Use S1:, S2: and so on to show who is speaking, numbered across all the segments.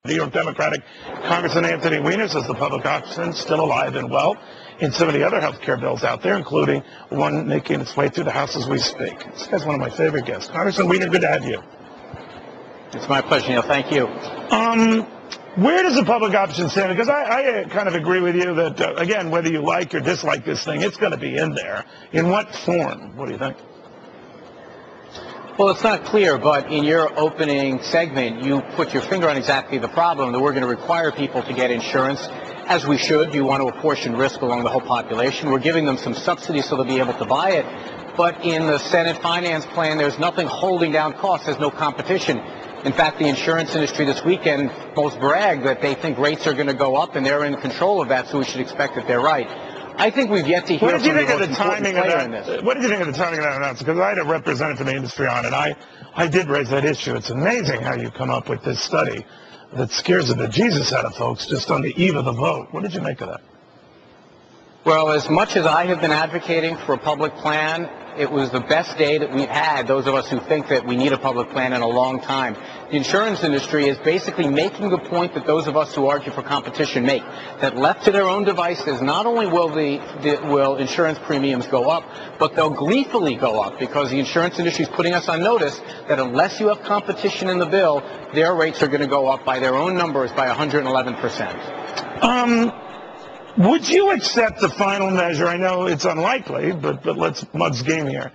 S1: New York Democratic Congressman Anthony Weiner says the public option is still alive and well in some of the other health care bills out there, including one making its way through the House as we speak. This guy's one of my favorite guests. Congressman Weiner, good to have you.
S2: It's my pleasure, Neil. Thank you.
S1: Where does the public option stand? Because I kind of agree with you that, again, whether you like or dislike this thing, it's going to be in there. In what form? What do you think?
S2: Well, it's not clear, but in your opening segment, you put your finger on exactly the problem, that we're going to require people to get insurance, as we should. You want to apportion risk along the whole population. We're giving them some subsidies so they'll be able to buy it. But in the Senate Finance Plan, there's nothing holding down costs. There's no competition. In fact, the insurance industry this weekend most bragged that they think rates are going to go up, and they're in control of that, so we should expect that they're right. I think we've yet to hear
S1: What did you think of the
S2: timing
S1: of that? What did you think of the timing of that announcement? Because I had a representative from the industry on, and I did raise that issue. It's amazing how you come up with this study that scares the bejesus out of folks just on the eve of the vote. What did you make of that?
S2: Well, as much as I have been advocating for a public plan, it was the best day that we've had, those of us who think that we need a public plan, in a long time. The insurance industry is basically making the point that those of us who argue for competition make, that left to their own devices, not only will insurance premiums go up, but they'll gleefully go up, because the insurance industry is putting us on notice that unless you have competition in the bill, their rates are going to go up by their own numbers by 111%.
S1: Would you accept the final measure? I know it's unlikely, but let's mug's game here.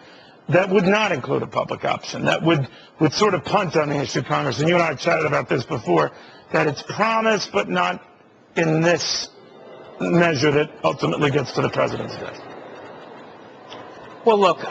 S1: That would not include a public option. That would sort of punt on the issue, Congressman. You and I have chatted about this before, that it's promised, but not in this measure that ultimately gets to the president's desk.
S2: Well, look,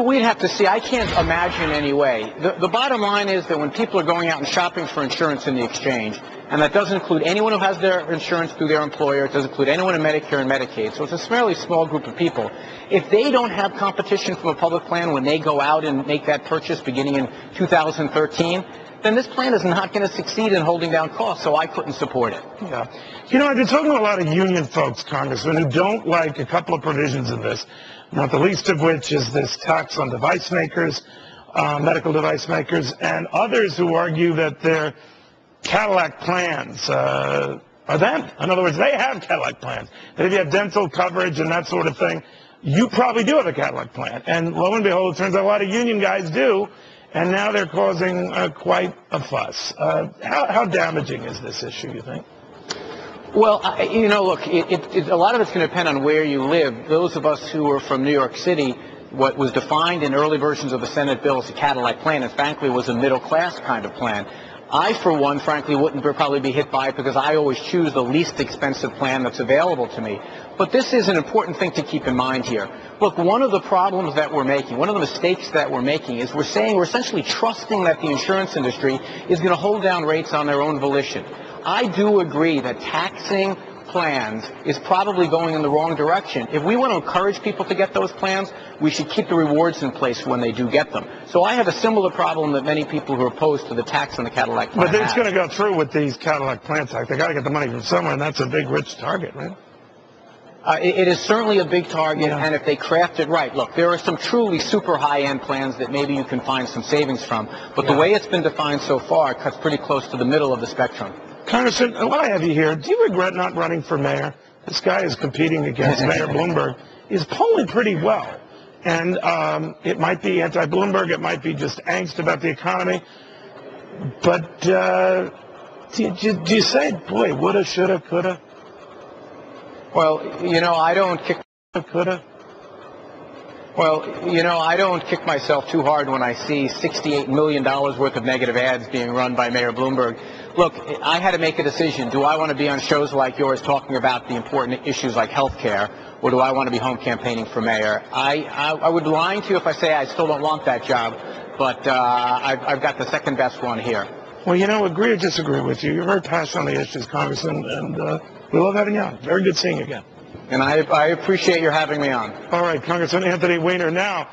S2: we'd have to see. I can't imagine any way. The bottom line is that when people are going out and shopping for insurance in the exchange, and that doesn't include anyone who has their insurance through their employer, it doesn't include anyone in Medicare and Medicaid, so it's a fairly small group of people. If they don't have competition from a public plan when they go out and make that purchase beginning in 2013, then this plan is not going to succeed in holding down costs, so I couldn't support it.
S1: Yeah. You know, I've been talking to a lot of union folks, Congressman, who don't like a couple of provisions in this, not the least of which is this tax on device makers, medical device makers, and others who argue that their Cadillac plans are them. In other words, they have Cadillac plans. That if you have dental coverage and that sort of thing, you probably do have a Cadillac plan. And lo and behold, it turns out a lot of union guys do, and now they're causing quite a fuss. How damaging is this issue, you think?
S2: Well, you know, look, a lot of it's going to depend on where you live. Those of us who are from New York City, what was defined in early versions of the Senate bill as a Cadillac plan, and frankly was a middle-class kind of plan. I, for one, frankly, wouldn't probably be hit by it because I always choose the least expensive plan that's available to me. But this is an important thing to keep in mind here. Look, one of the problems that we're making, one of the mistakes that we're making is we're essentially trusting that the insurance industry is going to hold down rates on their own volition. I do agree that taxing plans is probably going in the wrong direction. If we want to encourage people to get those plans, we should keep the rewards in place when they do get them. So I have a similar problem that many people who are opposed to the tax on the Cadillac plan
S1: But it's going to go through with these Cadillac plan tax. They got to get the money from somewhere, and that's a big, rich target, right?
S2: It is certainly a big target, yeah. And if they craft it right, look, there are some truly super high-end plans that maybe you can find some savings from, but the way it's been defined so far, it cuts pretty close to the middle of the spectrum.
S1: Congressman, while I have you here, do you regret not running for mayor? This guy is competing against Mayor Bloomberg. He's polling pretty well. And it might be anti-Bloomberg. It might be just angst about the economy. But do you say, boy, woulda, shoulda, coulda?
S2: Well, you know, I don't kick...
S1: Coulda?
S2: Well, you know, I don't kick myself too hard when I see $68 million worth of negative ads being run by Mayor Bloomberg. Look, I had to make a decision. Do I want to be on shows like yours talking about the important issues like health care, or do I want to be home campaigning for mayor? I would be lying to you if I say I still don't want that job, but I've got the second best one here.
S1: Well, you know, agree or disagree with you. You're very passionate on the issues, Congressman, and we love having you on. Very good seeing you again.
S2: And I appreciate your having me on.
S1: All right, Congressman Anthony Weiner. Now,